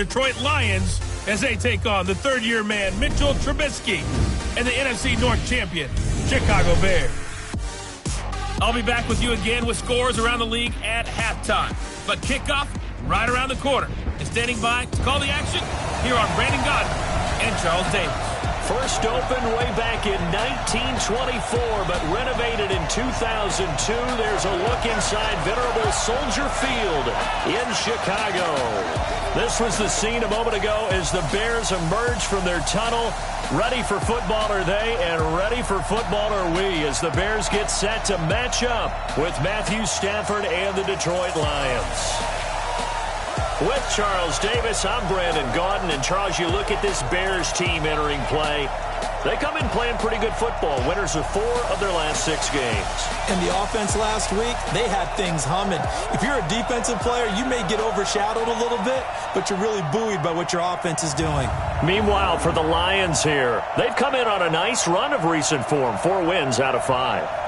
Detroit Lions as they take on the third-year man Mitchell Trubisky and the NFC North champion Chicago Bears. I'll be back with you again with scores around the league at halftime. But kickoff right around the corner. And standing by to call the action, here are Brandon Godden and Charles Davis. First opened way back in 1924, but renovated in 2002. There's a look inside venerable Soldier Field in Chicago. This was the scene a moment ago as the Bears emerged from their tunnel. Ready for football are they, and ready for football are we, as the Bears get set to match up with Matthew Stafford and the Detroit Lions. With Charles Davis, I'm Brandon Gaudin. And Charles, you look at this Bears team entering play. They come in playing pretty good football. Winners of 4 of their last 6 games. And the offense last week, they had things humming. If you're a defensive player, you may get overshadowed a little bit, but you're really buoyed by what your offense is doing. Meanwhile, for the Lions here, they've come in on a nice run of recent form. 4 wins out of 5.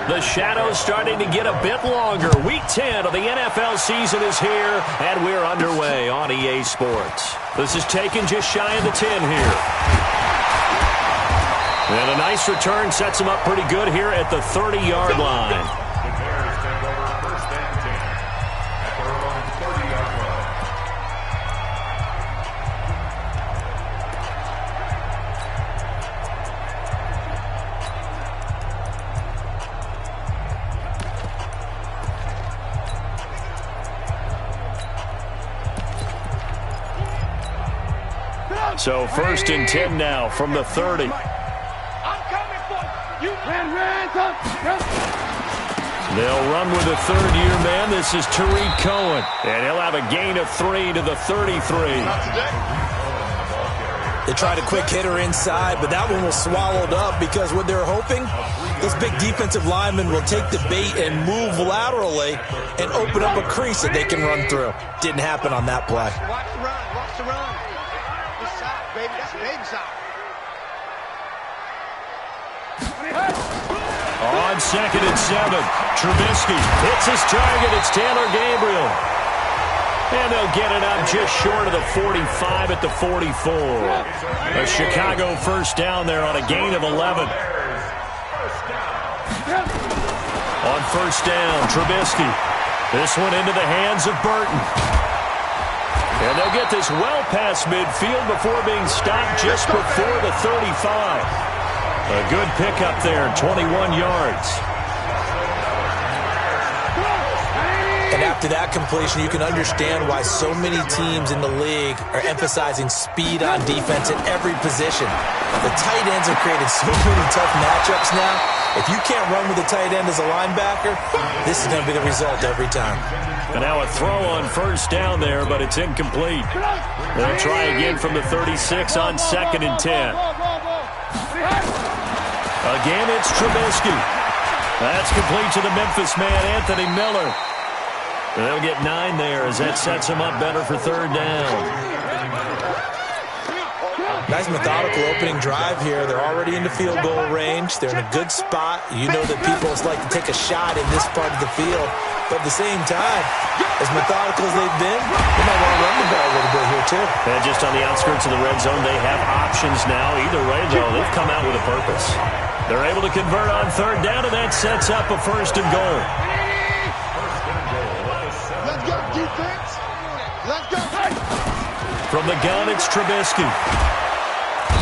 The shadow's starting to get a bit longer. Week 10 of the NFL season is here, and we're underway on EA Sports. This is taken just shy of the 10 here. And a nice return sets them up pretty good here at the 30-yard line. So 1st and 10 now from the 30. I'm coming for you. They'll run with a third-year man. This is Tariq Cohen. And he'll have a gain of 3 to the 33. They tried a quick hitter inside, but that one was swallowed up because what they're hoping, this big defensive lineman will take the bait and move laterally and open up a crease that they can run through. Didn't happen on that play. Watch the run. Watch the run. This side, baby. That's big side. On 2nd and 7, Trubisky hits his target. It's Taylor Gabriel. And they'll get it up just short of the 45 at the 44. A Chicago first down there on a gain of 11. On 1st down, Trubisky. This one into the hands of Burton. And they'll get this well past midfield before being stopped just before the 35. A good pickup there, 21 yards. And after that completion, you can understand why so many teams in the league are emphasizing speed on defense at every position. The tight ends have created so many tough matchups now. If you can't run with a tight end as a linebacker, this is going to be the result every time. And now a throw on first down there, but it's incomplete. They'll try again from the 36 on 2nd and 10. Again, it's Trubisky. That's complete to the Memphis man, Anthony Miller. They'll get 9 there as that sets them up better for 3rd down. Nice methodical opening drive here. They're already in the field goal range. They're in a good spot. You know that people like to take a shot in this part of the field. But at the same time, as methodical as they've been, they might want to run the ball a little bit here too. And just on the outskirts of the red zone, they have options now. Either way, though, they've come out with a purpose. They're able to convert on 3rd down, and that sets up a 1st and goal. Let's go, defense. Let's go. From the gun, it's Trubisky.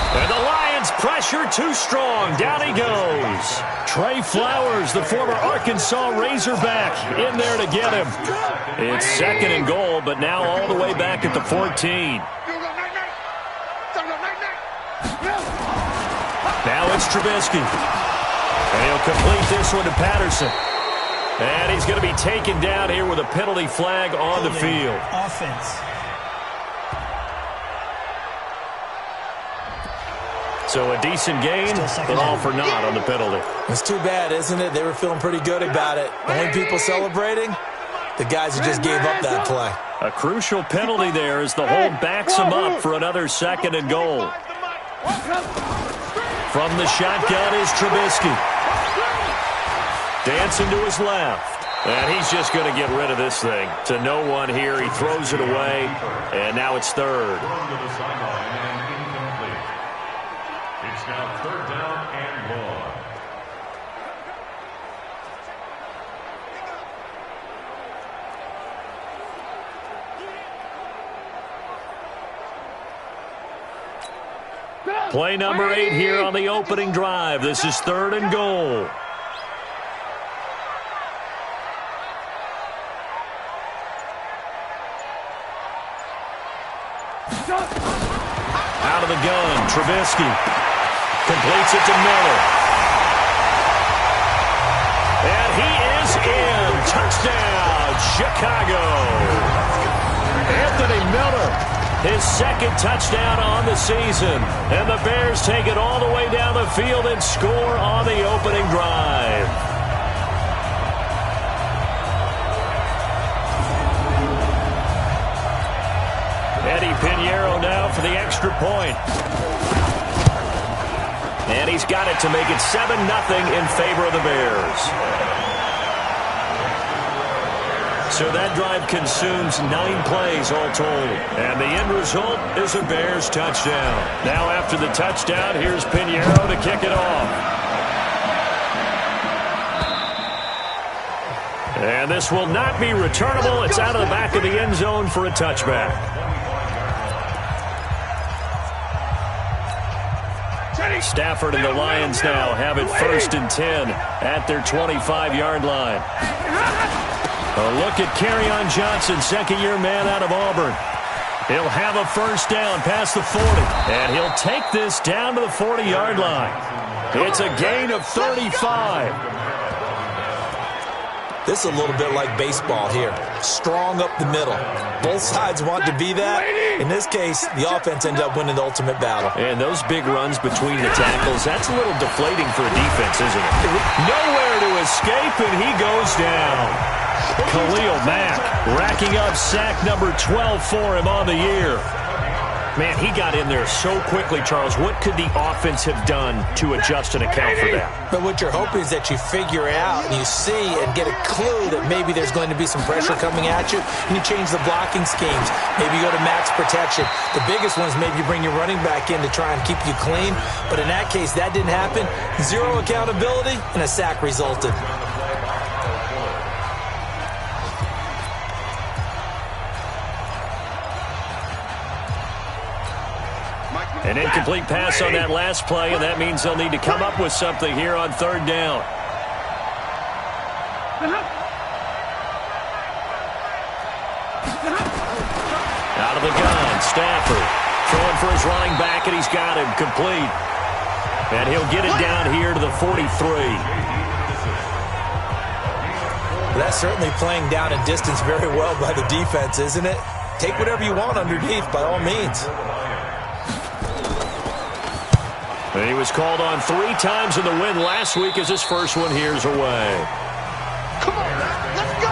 And the Lions pressure too strong. Down he goes. Trey Flowers, the former Arkansas Razorback, in there to get him. It's 2nd and goal, but now all the way back at the 14. Now it's Trubisky. And he'll complete this one to Patterson. And he's going to be taken down here with a penalty flag on the field. Offense. So a decent gain, but all for naught on the penalty. It's too bad, isn't it? They were feeling pretty good about it. Only people celebrating, the guys who just gave up that play. A crucial penalty there as the hold backs him up for another 2nd and goal. From the shotgun is Trubisky. Dancing to his left. And he's just going to get rid of this thing. To no one here. He throws it away. And now it's 3rd. It's now 3rd down and 1. Play number 8 here on the opening drive. This is 3rd and goal. Out of the gun, Trubisky completes it to Miller. And he is in. Touchdown, Chicago. Anthony Miller, his 2nd touchdown on the season. And the Bears take it all the way down the field and score on the opening drive. Eddie Pinheiro now for the extra point. And he's got it to make it 7-0 in favor of the Bears. So that drive consumes 9 plays all told. And the end result is a Bears touchdown. Now after the touchdown, here's Pinheiro to kick it off. And this will not be returnable. It's out of the back of the end zone for a touchback. Stafford and the Lions now have it 1st and 10 at their 25-yard line. A look at Kerryon Johnson, 2nd-year man out of Auburn. He'll have a 1st down past the 40, and he'll take this down to the 40-yard line. It's a gain of 35. This is a little bit like baseball here. Strong up the middle. Both sides want to be that. In this case, the offense ended up winning the ultimate battle. And those big runs between the tackles, that's a little deflating for a defense, isn't it? Nowhere to escape, and he goes down. Khalil Mack racking up sack number 12 for him on the year. Man, he got in there so quickly, Charles. What could the offense have done to adjust and account for that? But what you're hoping is that you figure out and you see and get a clue that maybe there's going to be some pressure coming at you, and you change the blocking schemes. Maybe you go to max protection. The biggest one is maybe you bring your running back in to try and keep you clean. But in that case, that didn't happen. 0 accountability, and a sack resulted. An incomplete pass on that last play, and that means they'll need to come up with something here on 3rd down. Stafford. Throwing for his running back, and he's got him complete. And he'll get it down here to the 43. That's certainly playing down in distance very well by the defense, isn't it? Take whatever you want underneath, by all means. And he was called on 3 times in the win last week as his first one here's away. Come on, let's go!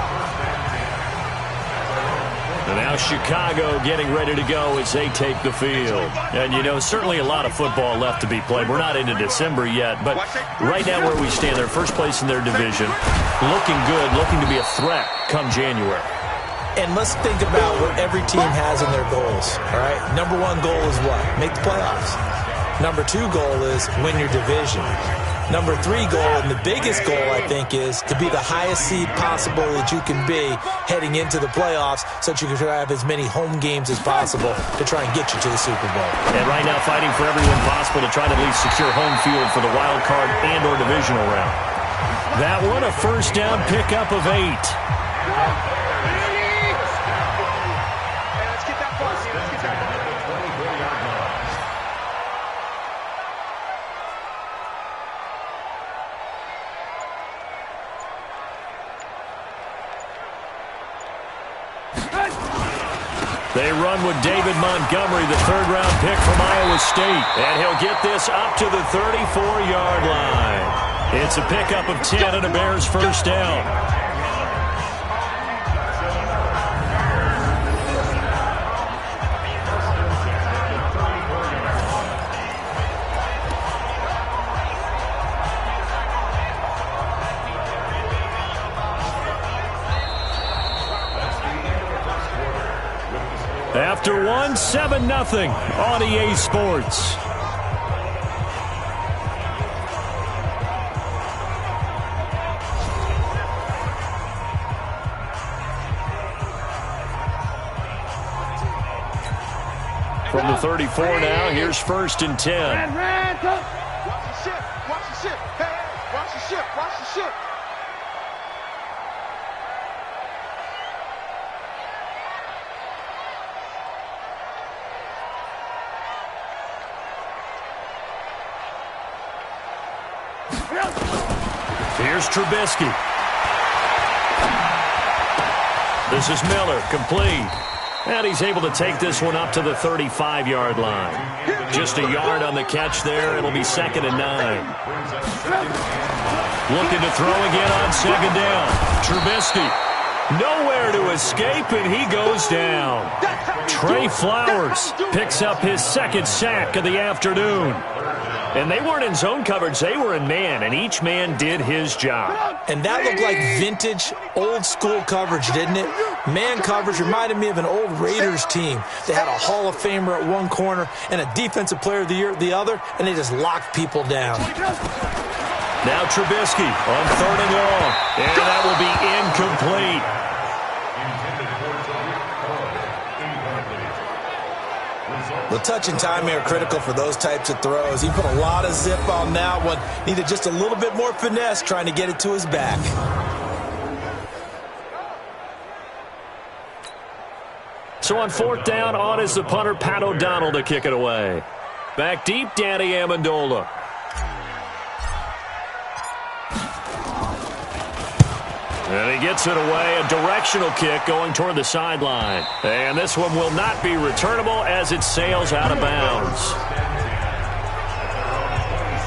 And now Chicago getting ready to go as they take the field. And, you know, certainly a lot of football left to be played. We're not into December yet, but right now where we stand, they're first place in their division. Looking good, looking to be a threat come January. And let's think about what every team has in their goals, all right? Number 1 goal is what? Make the playoffs. Number 2 goal is win your division. Number 3 goal, and the biggest goal, I think, is to be the highest seed possible that you can be heading into the playoffs so that you can have as many home games as possible to try and get you to the Super Bowl. And right now fighting for every win possible to try to at least secure home field for the wild card and or divisional round. That one, a first down pickup of 8. They run with David Montgomery, the third-round pick from Iowa State. And he'll get this up to the 34-yard line. It's a pickup of 10 and a Bears first down. After 1, 7-0 on EA Sports. From the 34 now, here's 1st and 10. Watch the ship, watch the ship. Hey, watch the ship, watch the ship. Here's Trubisky. This is Miller, complete. And he's able to take this one up to the 35-yard line. Just a yard on the catch there. It'll be 2nd and 9. Looking to throw again on 2nd down. Trubisky. Nowhere to escape, and he goes down. Trey Flowers picks up his 2nd sack of the afternoon. And they weren't in zone coverage. They were in man, and each man did his job. And that looked like vintage, old-school coverage, didn't it? Man coverage reminded me of an old Raiders team. They had a Hall of Famer at one corner and a Defensive Player of the Year at the other, and they just locked people down. Now Trubisky on 3rd and long, and that will be incomplete. The touch and timing are critical for those types of throws. He put a lot of zip on that one. Needed just a little bit more finesse trying to get it to his back. So on 4th down, on is the punter, Pat O'Donnell, to kick it away. Back deep, Danny Amendola. And he gets it away, a directional kick going toward the sideline. And this one will not be returnable as it sails out of bounds.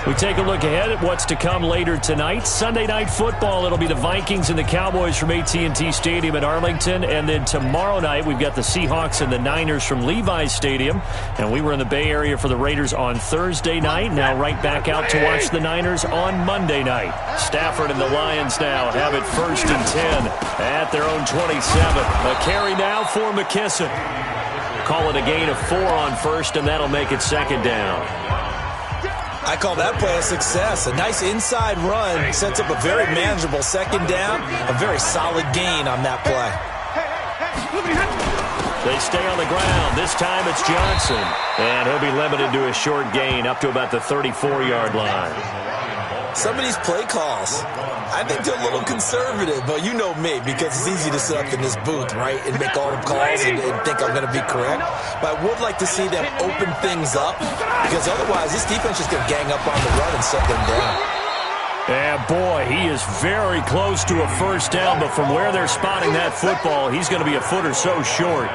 We take a look ahead at what's to come later tonight. Sunday Night Football, it'll be the Vikings and the Cowboys from AT&T Stadium in Arlington. And then tomorrow night, we've got the Seahawks and the Niners from Levi's Stadium. And we were in the Bay Area for the Raiders on Thursday night. Now right back out to watch the Niners on Monday night. Stafford and the Lions now have it 1st and 10 at their own 27. A carry now for McKisson. Call it a gain of 4 on 1st, and that'll make it 2nd down. I call that play a success. A nice inside run sets up a very manageable 2nd down. A very solid gain on that play. They stay on the ground. This time it's Johnson. And he'll be limited to a short gain up to about the 34-yard line. Some of these play calls, I think they're a little conservative, but you know me, because it's easy to sit up in this booth, right, and make all the calls and think I'm going to be correct. But I would like to see them open things up, because otherwise this defense is going to gang up on the run and shut them down. And boy, he is very close to a first down, but from where they're spotting that football, he's going to be a foot or so short.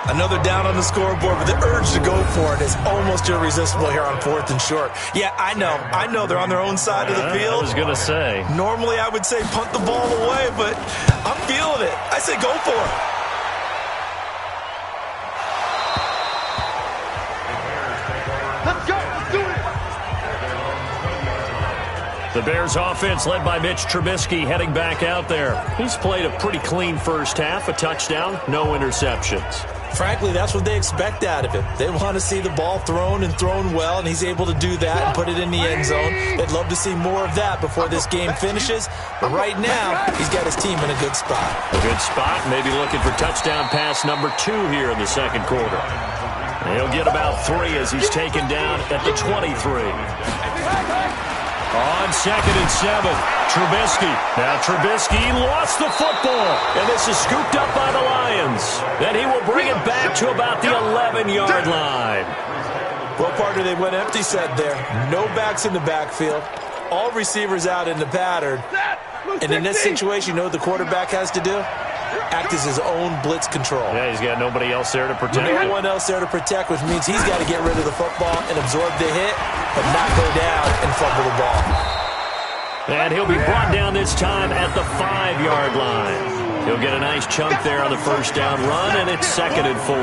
Another down on the scoreboard, but the urge to go for it is almost irresistible here on 4th and short. Yeah, I know they're on their own side of the field. I was going to say. Normally I would say punt the ball away, but I'm feeling it. I say go for it. Let's go. Let's do it. The Bears offense led by Mitch Trubisky heading back out there. He's played a pretty clean first half, a touchdown, no interceptions. Frankly, that's what they expect out of him. They want to see the ball thrown and thrown well, and he's able to do that and put it in the end zone. They'd love to see more of that before this game finishes. But right now, he's got his team in a good spot. A good spot, maybe looking for touchdown pass number 2 here in the second quarter. He'll get about 3 as he's taken down at the 23. On 2nd and 7, Trubisky. Now Trubisky lost the football, and this is scooped up by the Lions. Then he will bring it back to about the 11-yard line. Well, partner, they went empty set there. No backs in the backfield. All receivers out in the pattern. And in this situation, you know what the quarterback has to do? Act as his own blitz control. Yeah, he's got nobody else there to protect. No one else there to protect, which means he's got to get rid of the football and absorb the hit, but not go down and fumble the ball. And he'll be brought down this time at the 5-yard line. He'll get a nice chunk there on the first down run, and it's 2nd and 4.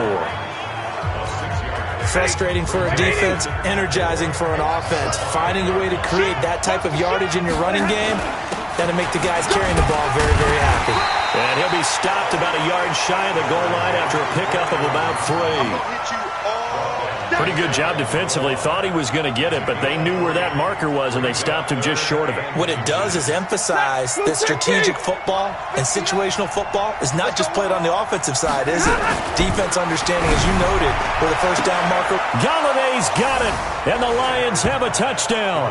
Frustrating for a defense, energizing for an offense. Finding a way to create that type of yardage in your running game, that'll make the guys carrying the ball very, very happy. And he'll be stopped about a yard shy of the goal line after a pickup of about 3. Pretty good job defensively. Thought he was going to get it, but they knew where that marker was, and they stopped him just short of it. What it does is emphasize that strategic football and situational football is not just played on the offensive side, is it? Defense understanding, as you noted, with a first down marker. Galladay's got it, and the Lions have a touchdown.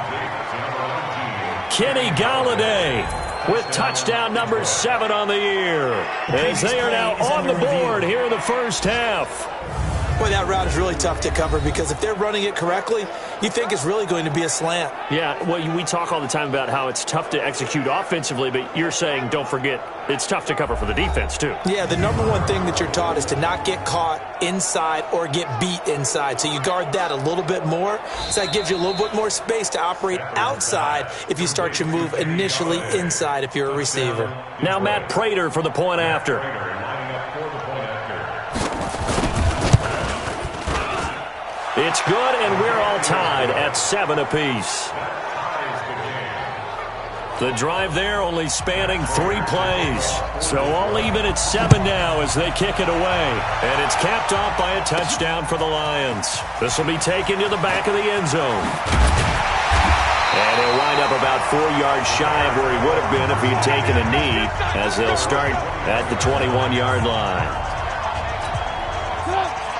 Kenny Galladay with touchdown number 7 on the year, as they are now on the board here in the first half. Boy, that route is really tough to cover because if they're running it correctly, you think it's really going to be a slant. Yeah, well, we talk all the time about how it's tough to execute offensively, but you're saying, don't forget, it's tough to cover for the defense, too. Yeah, the number one thing that you're taught is to not get caught inside or get beat inside. So you guard that a little bit more. So that gives you a little bit more space to operate outside if you start your move initially inside if you're a receiver. Now Matt Prater for the point after. It's good, and we're all tied at 7 apiece. The drive there only spanning 3 plays. So all even at 7 now as they kick it away. And it's capped off by a touchdown for the Lions. This will be taken to the back of the end zone. And he'll wind up about 4 yards shy of where he would have been if he'd taken a knee, as they'll start at the 21-yard line.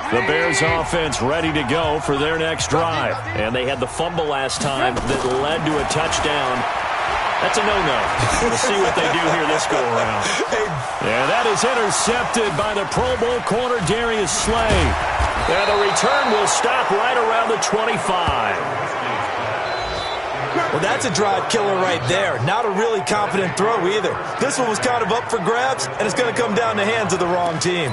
The Bears offense ready to go for their next drive. And they had the fumble last time that led to a touchdown. That's a no-no. We'll see what they do here this go-around. And that is intercepted by the Pro Bowl corner Darius Slay. And the return will stop right around the 25. Well, that's a drive killer right there. Not a really confident throw either. This one was kind of up for grabs, and it's going to come down the hands of the wrong team.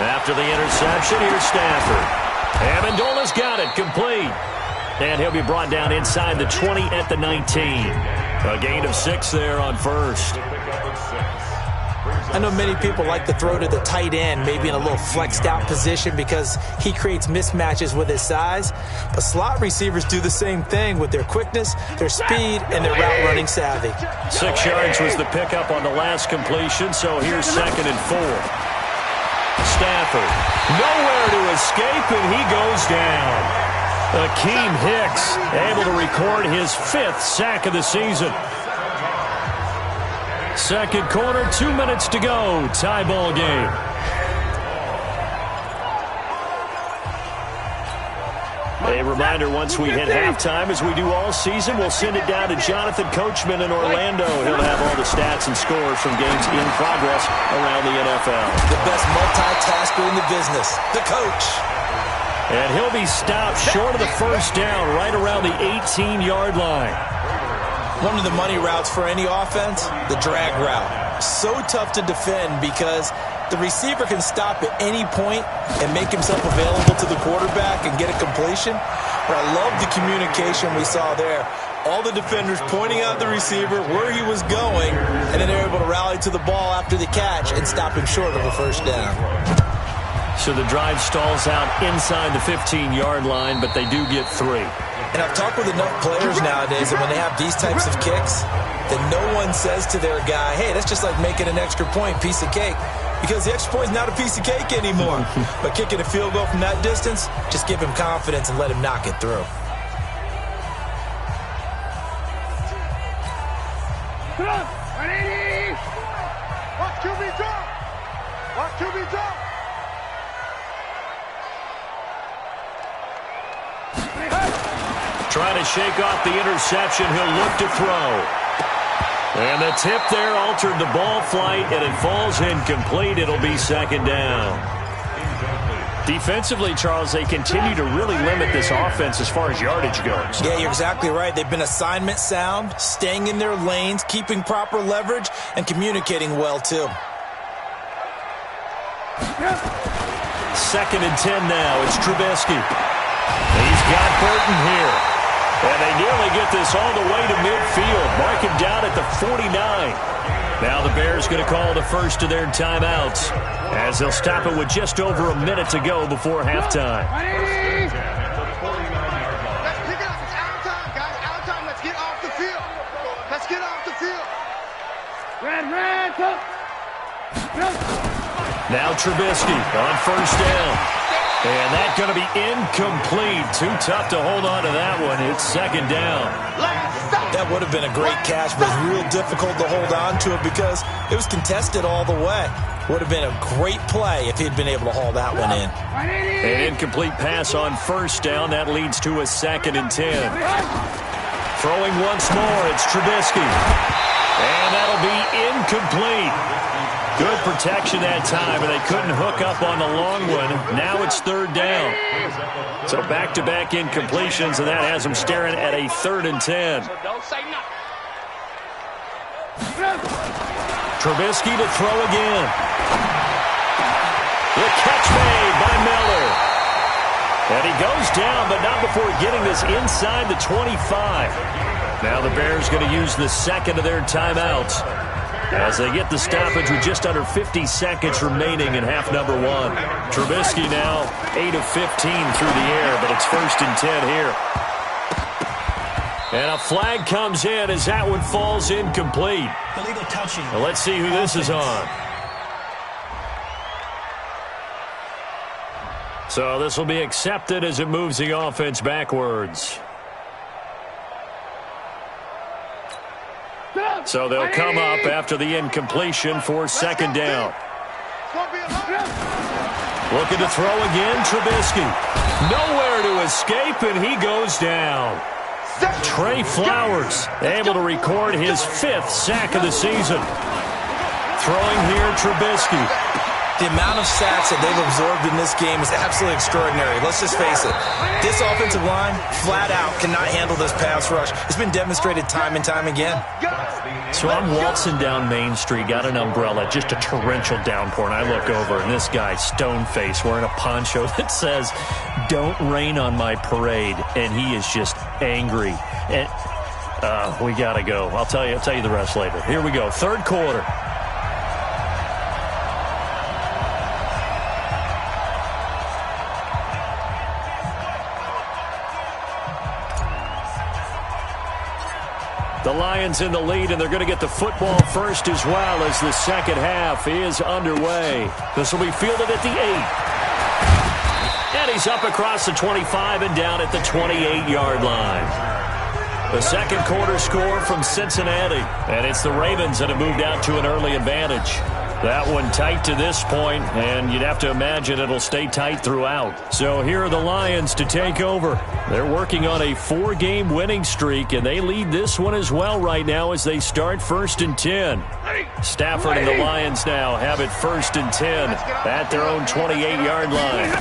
After the interception, here's Stafford. Amendola's got it, complete. And he'll be brought down inside the 20 at the 19. A gain of 6 there on first. I know many people like to throw to the tight end, maybe in a little flexed out position because he creates mismatches with his size. But slot receivers do the same thing with their quickness, their speed, and their route running savvy. 6 yards was the pickup on the last completion, so here's 2nd and 4. Stafford, nowhere to escape, and he goes down. Akeem Hicks able to record his 5th sack of the season. Second quarter, 2 minutes to go. Tie ball game. A reminder, once we hit halftime, as we do all season, we'll send it down to Jonathan Coachman in Orlando. He'll have all the stats and scores from games in progress around the NFL. The best multitasker in the business, the coach. And he'll be stopped short of the first down right around the 18-yard line. One of the money routes for any offense, the drag route. So tough to defend because the receiver can stop at any point and make himself available to the quarterback and get a completion. But I love the communication we saw there. All the defenders pointing out the receiver, where he was going, and then they're able to rally to the ball after the catch and stop him short of a first down. So the drive stalls out inside the 15-yard line, but they do get 3. And I've talked with enough players nowadays, and when they have these types of kicks, that no one says to their guy, hey, that's just like making an extra point, piece of cake. Because the extra point is not a piece of cake anymore. But kicking a field goal from that distance, just give him confidence and let him knock it through. Watch QB drop. Watch QB drop. Trying to shake off the interception. He'll look to throw. And the tip there altered the ball flight, and it falls incomplete. It'll be second down. Defensively, Charles, they continue to really limit this offense as far as yardage goes. Yeah, you're exactly right. They've been assignment sound, staying in their lanes, keeping proper leverage, and communicating well, too. Second and 10 now. It's Trubisky. He's got Burton here. And they nearly get this all the way to midfield. Mark him down at the 49. Now the Bears going to call the first of their timeouts, as they'll stop it with just over a minute to go before halftime. Let's pick it up. It's out of time, guys. Out of time. Let's get off the field. Let's get off the field. Now Trubisky on first down. And that's going to be incomplete. Too tough to hold on to that one. It's second down. That would have been a great catch, but it's real difficult to hold on to it because it was contested all the way. Would have been a great play if he'd been able to haul that one in. An incomplete pass on first down. That leads to a second and 10. Throwing once more, it's Trubisky. And that'll be incomplete. Good protection that time, and they couldn't hook up on the long one. Now it's third down. So back-to-back incompletions, and that has them staring at a 3rd and 10. Trubisky to throw again. The catch made by Miller. And he goes down, but not before getting this inside the 25. Now the Bears going to use the second of their timeouts as they get the stoppage with just under 50 seconds remaining in half number 1. Trubisky now 8 of 15 through the air, but it's 1st and 10 here. And a flag comes in as that one falls incomplete. Illegal touching. Well, let's see who this is on. So this will be accepted as it moves the offense backwards. So they'll come up after the incompletion for second down. Looking to throw again, Trubisky. Nowhere to escape, and he goes down. Trey Flowers able to record his 5th sack of the season. Throwing here, Trubisky. The amount of sacks that they've absorbed in this game is absolutely extraordinary. Let's just face it. This offensive line, flat out, cannot handle this pass rush. It's been demonstrated time and time again. So I'm waltzing down Main Street, got an umbrella, just a torrential downpour, and I look over, and this guy, stone-faced, wearing a poncho that says, "Don't rain on my parade," and he is just angry. And we got to go. I'll tell you the rest later. Here we go, third quarter. The Lions in the lead, and they're going to get the football first as well as the second half is underway. This will be fielded at the 8. And he's up across the 25 and down at the 28-yard line. The second quarter score from Cincinnati. And it's the Ravens that have moved out to an early advantage. That one tight to this point, and you'd have to imagine it'll stay tight throughout. So here are the Lions to take over. They're working on a 4-game winning streak, and they lead this one as well right now as they start 1st and 10. Stafford and the Lions now have it 1st and 10 at their own 28-yard line.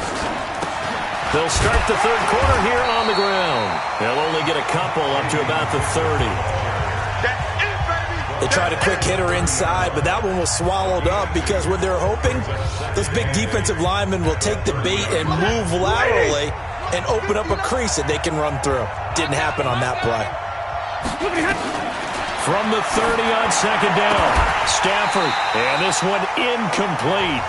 They'll start the third quarter here on the ground. They'll only get a couple up to about the 30. They tried a quick hitter inside, but that one was swallowed up because what they're hoping, this big defensive lineman will take the bait and move laterally and open up a crease that they can run through. Didn't happen on that play. From the 30 on second down, Stafford, and this one incomplete.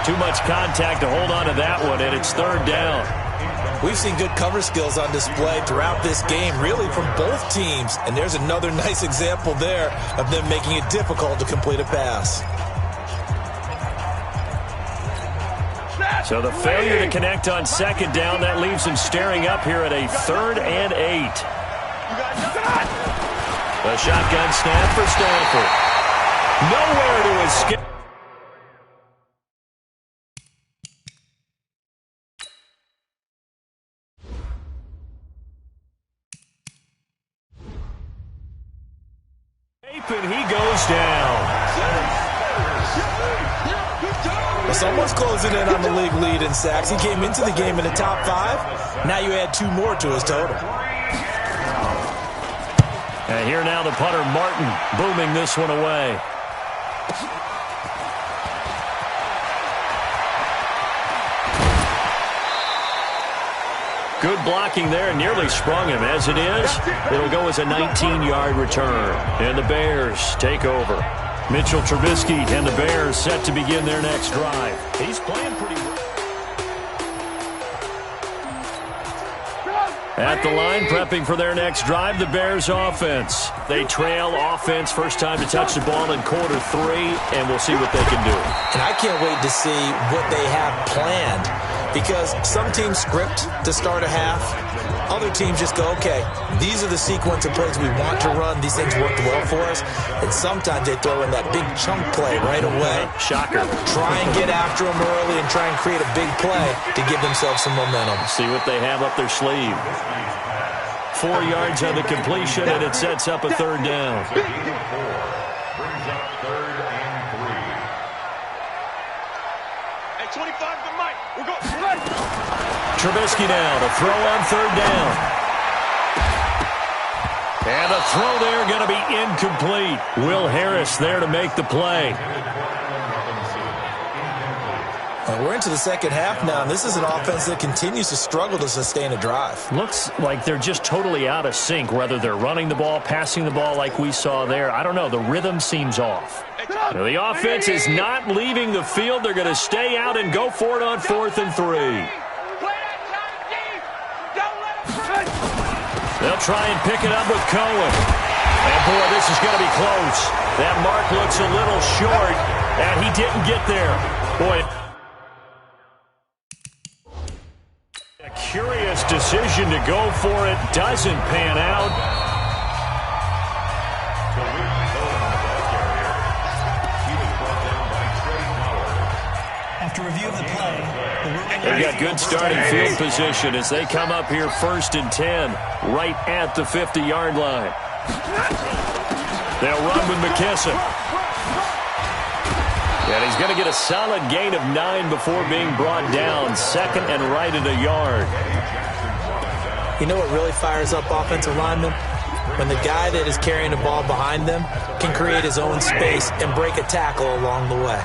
Too much contact to hold on to that one, and it's third down. We've seen good cover skills on display throughout this game, really from both teams. And there's another nice example there of them making it difficult to complete a pass. So the failure to connect on second down, that leaves them staring up here at a 3rd and 8. A shotgun snap for Stafford. Nowhere to escape. And he goes down. Well, someone's closing in on the league lead in sacks. He came into the game in the top 5. Now you add 2 more to his total. And here now the punter, Martin, booming this one away. Good blocking there, nearly sprung him. As it is, it'll go as a 19-yard return. And the Bears take over. Mitchell Trubisky and the Bears set to begin their next drive. He's playing pretty well. At the line, prepping for their next drive, the Bears offense. They trail offense, first time to touch the ball in quarter 3, and we'll see what they can do. And I can't wait to see what they have planned. Because some teams script to start a half. Other teams just go, okay, these are the sequence of plays we want to run. These things worked well for us. And sometimes they throw in that big chunk play right away. Shocker. Try and get after them early and try and create a big play to give themselves some momentum. See what they have up their sleeve. 4 yards on the completion, and it sets up a third down. Brings up 3rd and 3. Hey, 25 to Mike. We're going. Trubisky now to throw on third down. And the throw there going to be incomplete. Will Harris there to make the play. We're into the second half now, and this is an offense that continues to struggle to sustain a drive. Looks like they're just totally out of sync, whether they're running the ball, passing the ball like we saw there. I don't know. The rhythm seems off. Now, the offense is not leaving the field. They're going to stay out and go for it on 4th and 3. They'll try and pick it up with Cohen. And, boy, this is going to be close. That mark looks a little short, and he didn't get there. Boy, a curious decision to go for it. Doesn't pan out. After review of the play, they've got good starting field position as they come up here 1st and 10, right at the 50-yard line. They'll run with McKesson. And he's going to get a solid gain of 9 before being brought down. 2nd and right at a yard. You know what really fires up offensive linemen? When the guy that is carrying the ball behind them can create his own space and break a tackle along the way.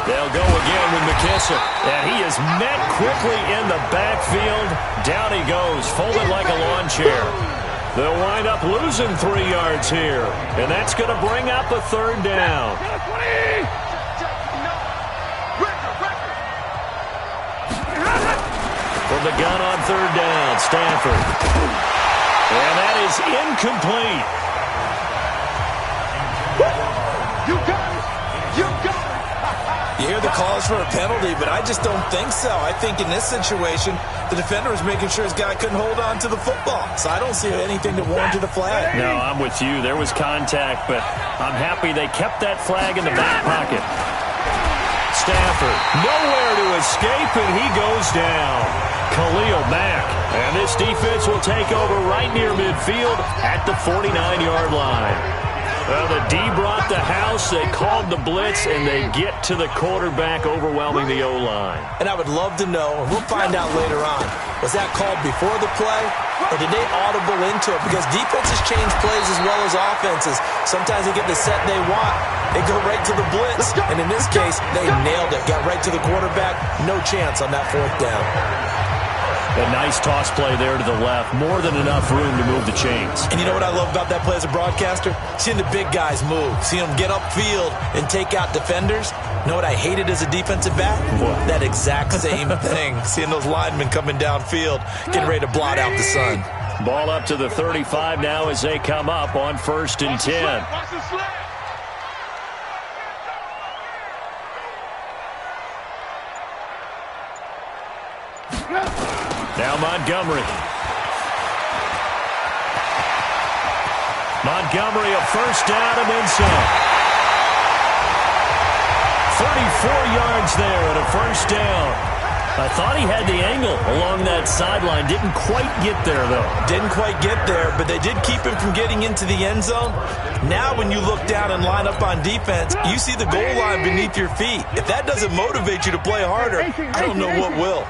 They'll go again with McKesson. And he is met quickly in the backfield. Down he goes, folded like a lawn chair. They'll wind up losing 3 yards here. And that's going to bring up a third down. From the gun on third down, Stafford. And that is incomplete. You hear the calls for a penalty, but I just don't think so. I think in this situation, the defender was making sure his guy couldn't hold on to the football. So I don't see anything that warranted a flag. No, I'm with you. There was contact, but I'm happy they kept that flag in the back pocket. Stafford, nowhere to escape, and he goes down. Khalil Mack, and this defense will take over right near midfield at the 49-yard line. Well, the D brought the house, they called the blitz, and they get to the quarterback, overwhelming the O-line. And I would love to know, and we'll find out later on, was that called before the play, or did they audible into it? Because defenses change plays as well as offenses. Sometimes they get the set they want. They go right to the blitz, and in this case, they nailed it. Got right to the quarterback, no chance on that fourth down. A nice toss play there to the left. More than enough room to move the chains. And you know what I love about that play as a broadcaster? Seeing the big guys move. Seeing them get upfield and take out defenders. You know what I hated as a defensive back? What? That exact same thing. Seeing those linemen coming downfield, getting ready to blot out the sun. Ball up to the 35 now as they come up on 1st and 10. Watch the slip. Now Montgomery. Montgomery, a first down and then some. 34 yards there and a first down. I thought he had the angle along that sideline. Didn't quite get there, though. Didn't quite get there, but they did keep him from getting into the end zone. Now when you look down and line up on defense, you see the goal line beneath your feet. If that doesn't motivate you to play harder, I don't know what will.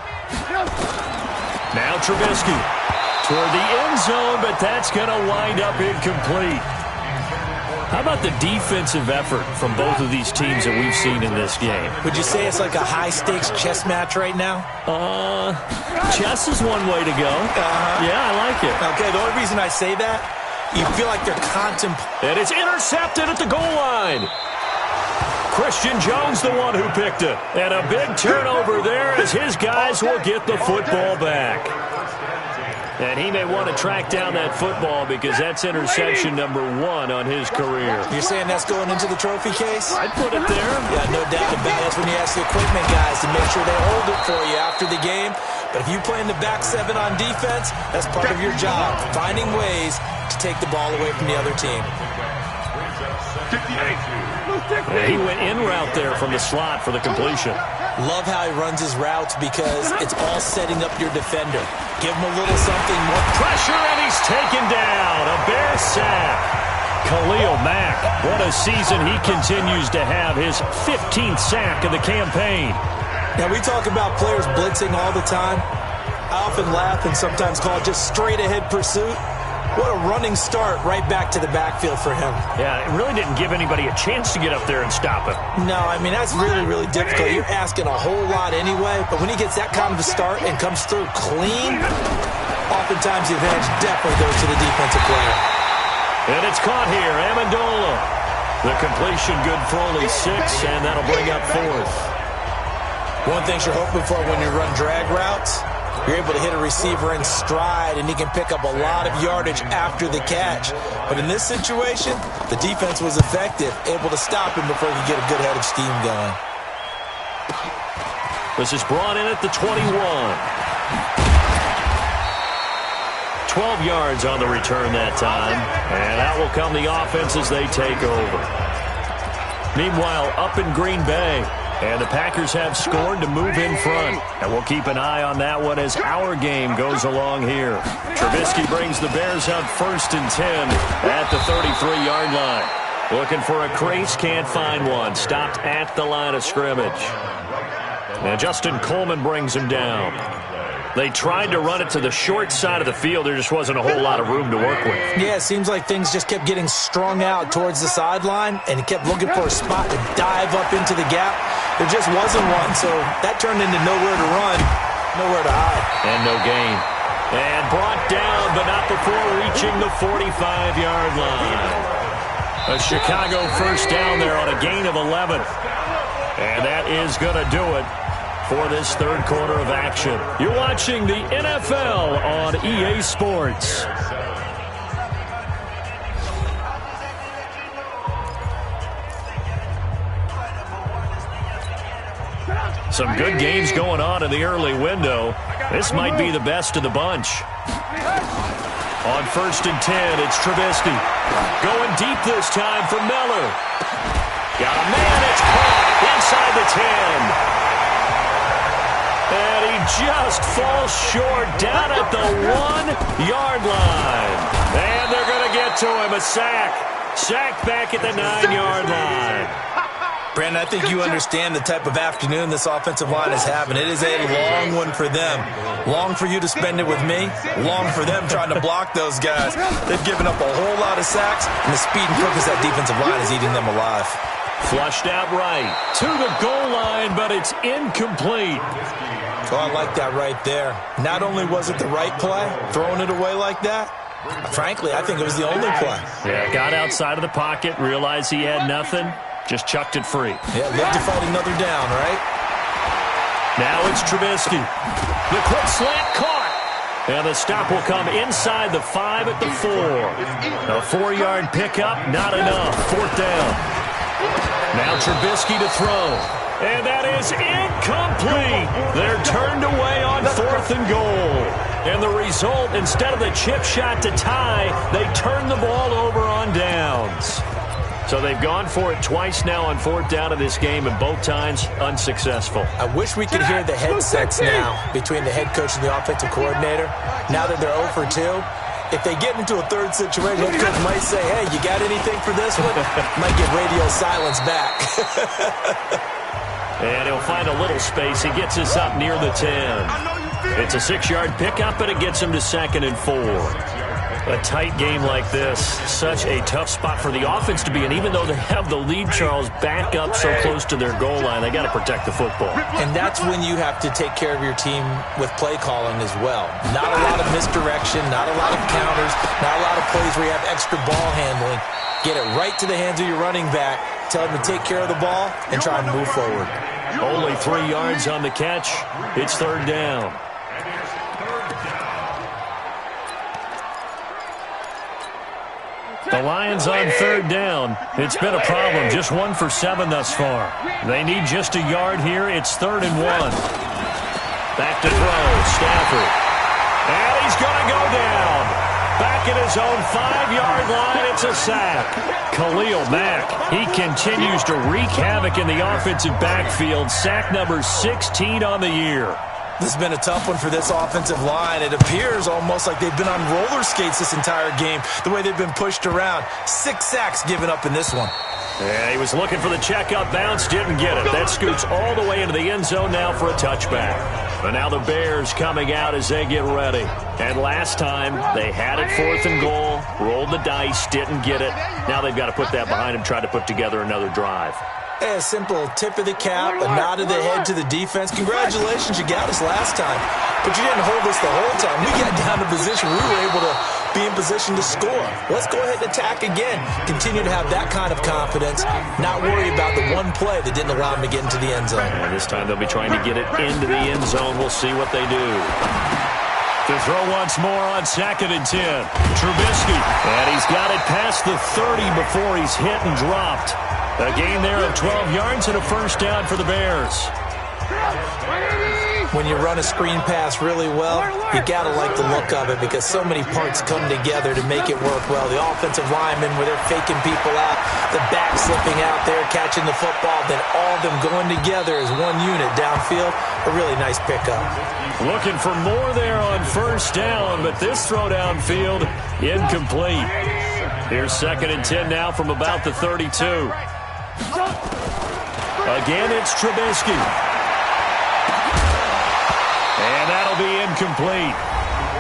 Now Trubisky toward the end zone, but that's going to wind up incomplete. How about the defensive effort from both of these teams that we've seen in this game? Would you say it's like a high-stakes chess match right now? Chess is one way to go. Yeah, I like it. Okay, the only reason I say that, you feel like they're contemplating. And it's intercepted at the goal line. Christian Jones, the one who picked it. And a big turnover there as his guys will get the football back. And he may want to track down that football because that's interception number 1 on his career. You're saying that's going into the trophy case? I'd put it there. Yeah, no doubt about it. That's when you ask the equipment guys to make sure they hold it for you after the game. But if you play in the back 7 on defense, that's part of your job, finding ways to take the ball away from the other team. He went in route there from the slot for the completion. Love how he runs his routes because it's all setting up your defender. Give him a little something more. Pressure, and he's taken down. A Bear sack. Khalil Mack, what a season he continues to have. His 15th sack of the campaign. Now, we talk about players blitzing all the time. I often laugh and sometimes call it just straight-ahead pursuit. What a running start right back to the backfield for him. Yeah, it really didn't give anybody a chance to get up there and stop him. No, I mean, that's really, really difficult. You're asking a whole lot anyway, but when he gets that kind of a start and comes through clean, oftentimes the advantage definitely goes to the defensive player. And it's caught here, Amendola. The completion good for only 6, and that'll bring up 4th. One thing you're hoping for when you run drag routes, you're able to hit a receiver in stride, and he can pick up a lot of yardage after the catch. But in this situation, the defense was effective, able to stop him before he could get a good head of steam going. This is brought in at the 21. 12 yards on the return that time. And out will come the offense as they take over. Meanwhile, up in Green Bay, and the Packers have scored to move in front. And we'll keep an eye on that one as our game goes along here. Trubisky brings the Bears up 1st and 10 at the 33-yard line. Looking for a crease, can't find one. Stopped at the line of scrimmage. And Justin Coleman brings him down. They tried to run it to the short side of the field. There just wasn't a whole lot of room to work with. Yeah, it seems like things just kept getting strung out towards the sideline, and he kept looking for a spot to dive up into the gap. There just wasn't one, so that turned into nowhere to run, nowhere to hide. And no gain. And brought down, but not before reaching the 45-yard line. A Chicago first down there on a gain of 11. And that is going to do it for this third quarter of action. You're watching the NFL on EA Sports. Some good games going on in the early window. This might be the best of the bunch. On 1st and 10, it's Trubisky. Going deep this time for Miller. Got a man, it's caught inside the 10. And he just falls short down at the 1-yard line. And they're going to get to him, a sack. Sack back at the 9-yard line. Brandon, I think you understand the type of afternoon this offensive line is having. It is a long one for them. Long for you to spend it with me. Long for them trying to block those guys. They've given up a whole lot of sacks, and the speed and quickness of that defensive line is eating them alive. Flushed out right to the goal line, but it's incomplete. Oh, I like that right there. Not only was it the right play, throwing it away like that, frankly, I think it was the only play. Yeah, got outside of the pocket, realized he had nothing. Just chucked it free. Yeah, look to fight another down, right? Now it's Trubisky. The quick slant caught. And the stop will come inside the 5 at the 4. A 4-yard pickup, not enough. 4th down. Now Trubisky to throw. And that is incomplete. They're turned away on 4th and goal. And the result, instead of the chip shot to tie, they turn the ball over on downs. So they've gone for it twice now on 4th down of this game, and both times unsuccessful. I wish we could hear the headsets now between the head coach and the offensive coordinator. Now that they're 0 for 2, if they get into a third situation, the coach might say, hey, you got anything for this one? Might get radio silence back. And he'll find a little space. He gets us up near the 10. It's a 6-yard pickup, and it gets him to 2nd and 4. A tight game like this, such a tough spot for the offense to be in. Even though they have the lead, Charles, back up so close to their goal line, they got to protect the football. And that's when you have to take care of your team with play calling as well. Not a lot of misdirection, not a lot of counters, not a lot of plays where you have extra ball handling. Get it right to the hands of your running back, tell him to take care of the ball, and try and move forward. Only 3 yards on the catch. It's 3rd down. The Lions on 3rd down. It's been a problem. Just 1 for 7 thus far. They need just a yard here. It's 3rd and 1. Back to throw. Stafford. And he's going to go down. Back at his own 5-yard line. It's a sack. Khalil Mack. He continues to wreak havoc in the offensive backfield. Sack number 16 on the year. This has been a tough one for this offensive line. It appears almost like they've been on roller skates this entire game, the way they've been pushed around. 6 sacks given up in this one. Yeah, he was looking for the checkup bounce, didn't get it. That scoots all the way into the end zone now for a touchback. But now the Bears coming out as they get ready. And last time, they had it 4th and goal, rolled the dice, didn't get it. Now they've got to put that behind them, try to put together another drive. A simple tip of the cap, a nod of the head to the defense. Congratulations, you got us last time. But you didn't hold us the whole time. We got down to position. We were able to be in position to score. Let's go ahead and attack again. Continue to have that kind of confidence. Not worry about the one play that didn't allow them to get into the end zone. And this time they'll be trying to get it into the end zone. We'll see what they do. To throw once more on 2nd and 10. Trubisky. And he's got it past the 30 before he's hit and dropped. A gain there of 12 yards and a 1st down for the Bears. When you run a screen pass really well, you got to like the look of it because so many parts come together to make it work well. The offensive linemen, where they're faking people out, the back slipping out there, catching the football, then all of them going together as one unit downfield. A really nice pickup. Looking for more there on 1st down, but this throw downfield, incomplete. Here's 2nd and 10 now from about the 32. Again, it's Trubisky. And that'll be incomplete.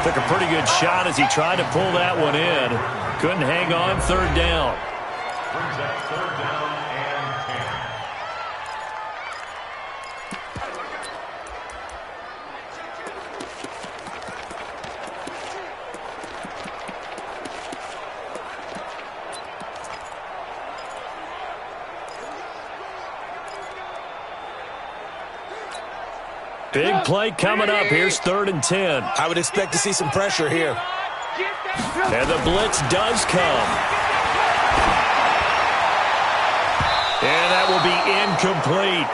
Took a pretty good shot as he tried to pull that one in. Couldn't hang on. 3rd down. Brings up 3rd down and 10. Big play coming up. Here's 3rd and 10. I would expect to see some pressure here. And the blitz does come. And that will be incomplete.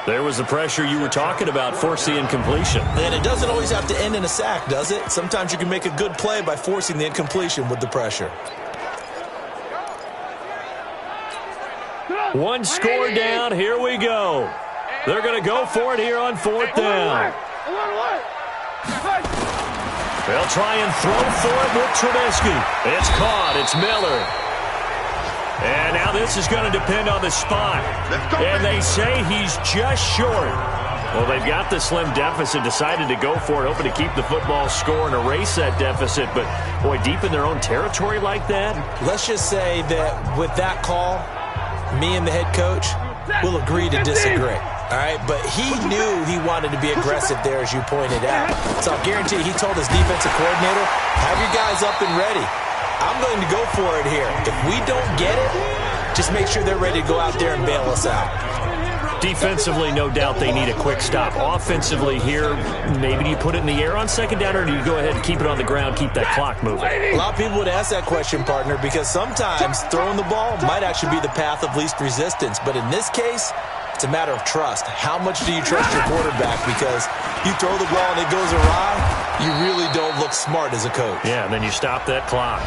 There was the pressure you were talking about, force the incompletion. And it doesn't always have to end in a sack, does it? Sometimes you can make a good play by forcing the incompletion with the pressure. One score down, here we go. They're going to go for it here on 4th down. They'll try and throw for it with Trubisky. It's caught, it's Miller. And now this is going to depend on the spot. And they say he's just short. Well, they've got the slim deficit, decided to go for it, hoping to keep the football score and erase that deficit. But, boy, deep in their own territory like that? Let's just say that with that call, me and the head coach will agree to disagree. All right, but he knew he wanted to be aggressive there, as you pointed out. So I'll guarantee he told his defensive coordinator, have your guys up and ready. I'm going to go for it here. If we don't get it, just make sure they're ready to go out there and bail us out. Defensively, no doubt they need a quick stop. Offensively here, maybe do you put it in the air on 2nd down, or do you go ahead and keep it on the ground, keep that clock moving? A lot of people would ask that question, partner, because sometimes throwing the ball might actually be the path of least resistance. But in this case, it's a matter of trust. How much do you trust your quarterback? Because you throw the ball and it goes awry, you really don't look smart as a coach. Yeah, and then you stop that clock.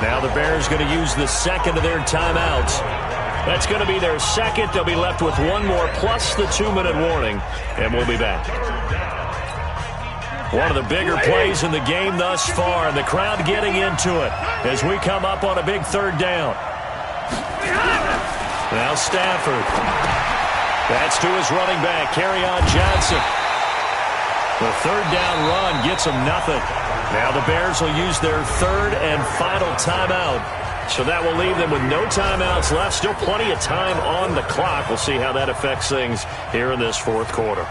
Now the Bears going to use the second of their timeouts. That's going to be their second. They'll be left with one more plus the 2-minute warning, and we'll be back. One of the bigger plays in the game thus far, and the crowd getting into it as we come up on a big 3rd down. Now Stafford. That's to his running back, Kerryon Johnson. The 3rd down run gets him nothing. Now the Bears will use their 3rd and final timeout. So that will leave them with no timeouts left. Still plenty of time on the clock. We'll see how that affects things here in this 4th quarter.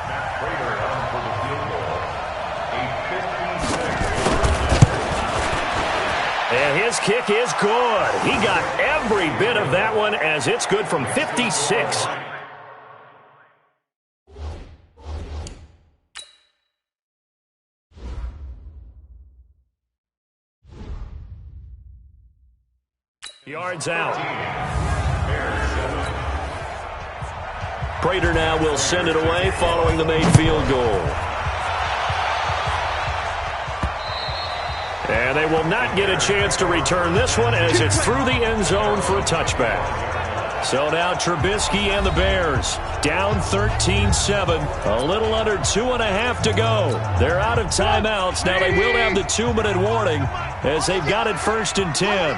And his kick is good. He got every bit of that one as it's good from 56. Yards out. Prater now will send it away following the made field goal. And they will not get a chance to return this one as it's through the end zone for a touchback. So now Trubisky and the Bears down 13-7. A little under 2.5 to go. They're out of timeouts. Now they will have the 2-minute warning as they've got it 1st and 10.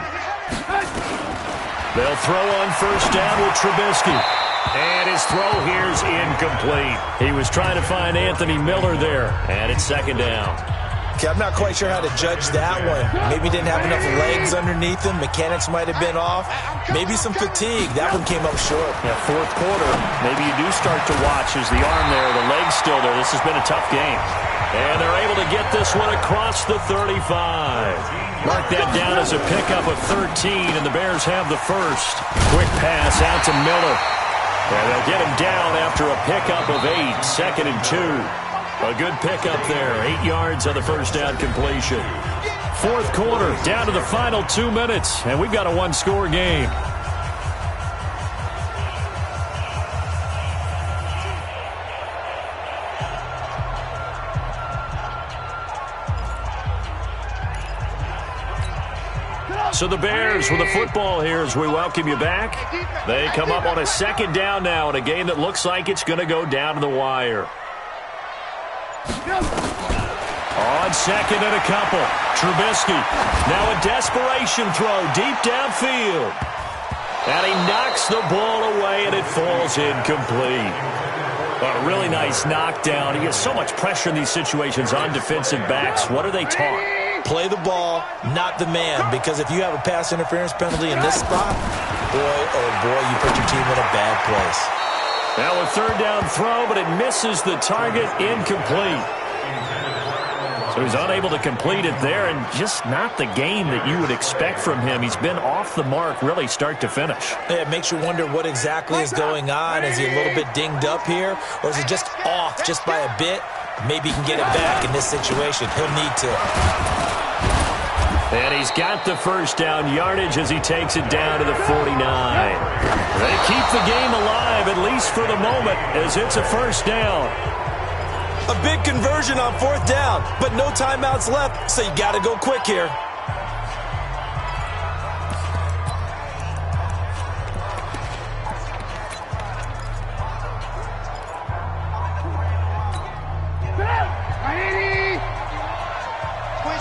They'll throw on 1st down with Trubisky. And his throw here's incomplete. He was trying to find Anthony Miller there. And it's 2nd down. Okay, I'm not quite sure how to judge that one. Maybe he didn't have enough legs underneath him. Mechanics might have been off. Maybe some fatigue. That one came up short. Yeah, 4th quarter, maybe you do start to watch as the arm there, the leg's still there. This has been a tough game. And they're able to get this one across the 35. Mark that down as a pickup of 13, and the Bears have the 1st. Quick pass out to Miller. And they'll get him down after a pickup of 8, 2nd and 2. A good pickup there, 8 yards on the 1st down completion. 4th quarter, down to the final 2 minutes, and we've got a 1-score game. So the Bears with the football here as we welcome you back. They come up on a 2nd down now in a game that looks like it's going to go down to the wire. On 2nd and a couple, Trubisky. Now a desperation throw deep downfield. And he knocks the ball away, and it falls incomplete. A really nice knockdown. He gets so much pressure in these situations on defensive backs. What are they taught? Play the ball, not the man, because if you have a pass interference penalty in this spot, boy, oh boy, you put your team in a bad place. Now a 3rd down throw, but it misses the target, incomplete. So he's unable to complete it there, and just not the game that you would expect from him. He's been off the mark really start to finish. Yeah, it makes you wonder what exactly is going on. Is he a little bit dinged up here, or is it just off just by a bit? Maybe he can get it back in this situation. He'll need to. And he's got the first down yardage as he takes it down to the 49. They keep the game alive, at least for the moment, as it's a first down. A big conversion on fourth down, but no timeouts left, so you got to go quick here.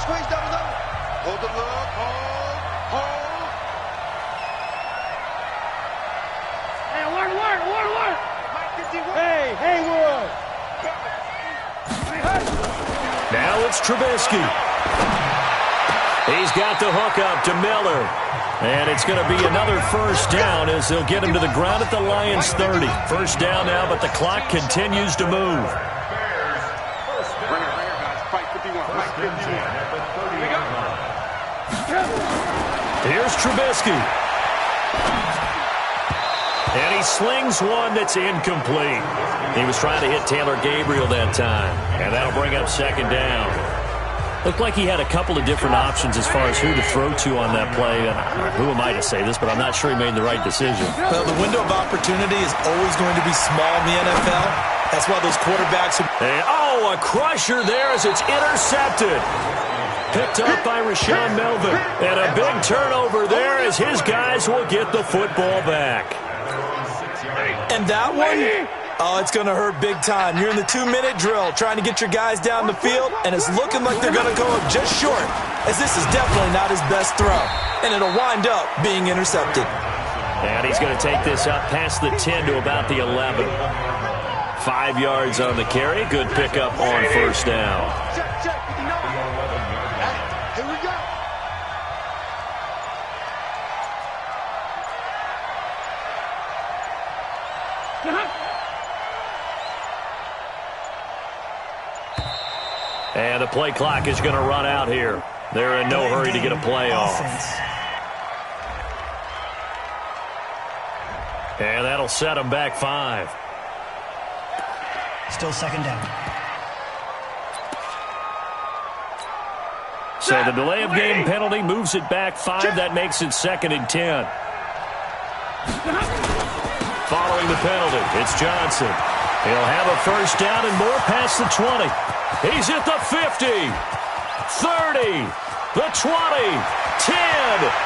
Squeeze, double. Hold the look, hold. Hey, alert. Hey, Wood. Now it's Trubisky. He's got the hook up to Miller. And it's going to be another first down as they'll get him to the ground at the Lions' 30. First down now, but the clock continues to move. Here's Trubisky. And he slings one that's incomplete. He was trying to hit Taylor Gabriel that time. And that'll bring up second down. Looked like he had a couple of different options as far as who to throw to on that play. And who am I to say this, but I'm not sure he made the right decision. Well, the window of opportunity is always going to be small in the NFL. That's why those quarterbacks... a crusher there as it's intercepted. Picked up by Rashawn Melvin. And a big turnover there as his guys will get the football back. And that one, oh, it's going to hurt big time. You're in the 2-minute drill trying to get your guys down the field, and it's looking like they're going to go up just short, as this is definitely not his best throw. And it'll wind up being intercepted. And he's going to take this up past the 10 to about the 11. 5 yards on the carry. Good pickup on first down. Check. Here we go. And the play clock is going to run out here. They're in no hurry to get a play off. And that'll set them back 5. Still second down. So the delay of game penalty moves it back 5. That makes it 2nd and 10. Following the penalty, it's Johnson. He'll have a first down and more past the 20. He's at the 50, 30, the 20, 10.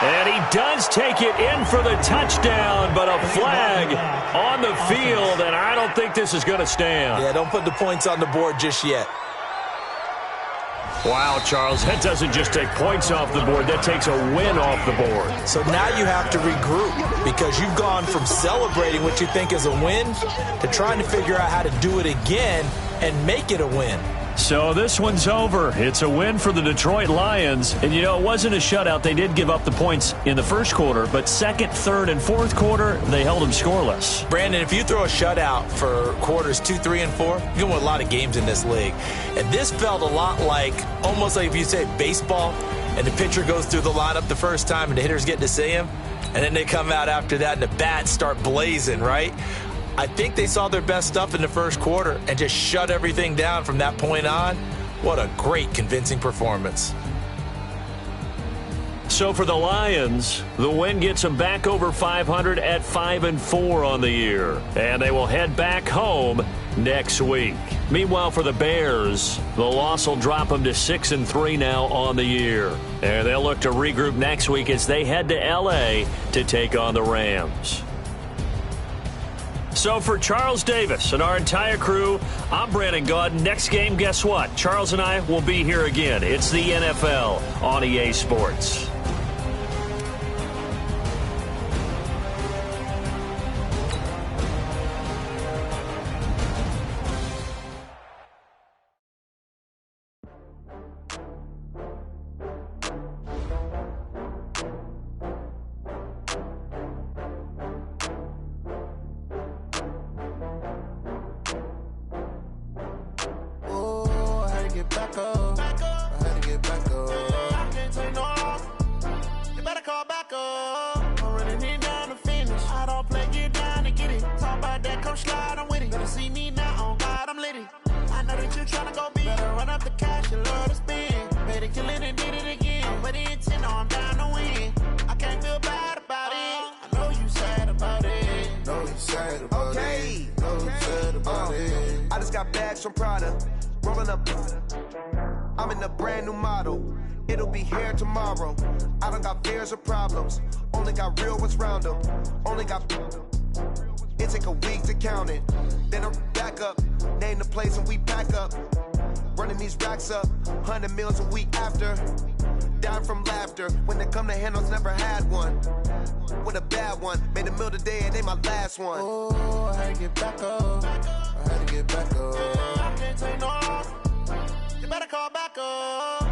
And he does take it in for the touchdown, but a flag on the field, and I don't think this is going to stand. Yeah, don't put the points on the board just yet. Wow, Charles, that doesn't just take points off the board. That takes a win off the board. So now you have to regroup because you've gone from celebrating what you think is a win to trying to figure out how to do it again and make it a win. So this one's over. It's a win for the Detroit Lions. And, you know, it wasn't a shutout. They did give up the points in the first quarter, but second, third, and fourth quarter, they held them scoreless. Brandon, if you throw a shutout for quarters 2, 3, and 4, you can win a lot of games in this league. And this felt a lot like, almost like if you say baseball, and the pitcher goes through the lineup the first time and the hitters get to see him, and then they come out after that and the bats start blazing, right? I think they saw their best stuff in the first quarter and just shut everything down from that point on. What a great, convincing performance. So for the Lions, the win gets them back over 500 at 5-4 on the year. And they will head back home next week. Meanwhile, for the Bears, the loss will drop them to 6-3 now on the year. And they'll look to regroup next week as they head to L.A. to take on the Rams. So for Charles Davis and our entire crew, I'm Brandon Gaudin. Next game, guess what? Charles and I will be here again. It's the NFL on EA Sports. way to kill it and did it again. But the intent, no, I'm down to win. I can't feel bad about it. I know you sad about it. Know you sad about it. Know you sad about it. I just got bags from Prada, rolling up. I'm in a brand new model. It'll be here tomorrow. I don't got fears or problems. Only got real ones round them. Only got. It take a week to count it. Then I'm back up. Name the place and we pack up. Running these racks up. 100 meals a week after. Down from laughter. When they come to handles, never had one. With a bad one. Made a meal today and they my last one. Oh, I had to get back up. I had to get back up. I can't take no. You better call back up.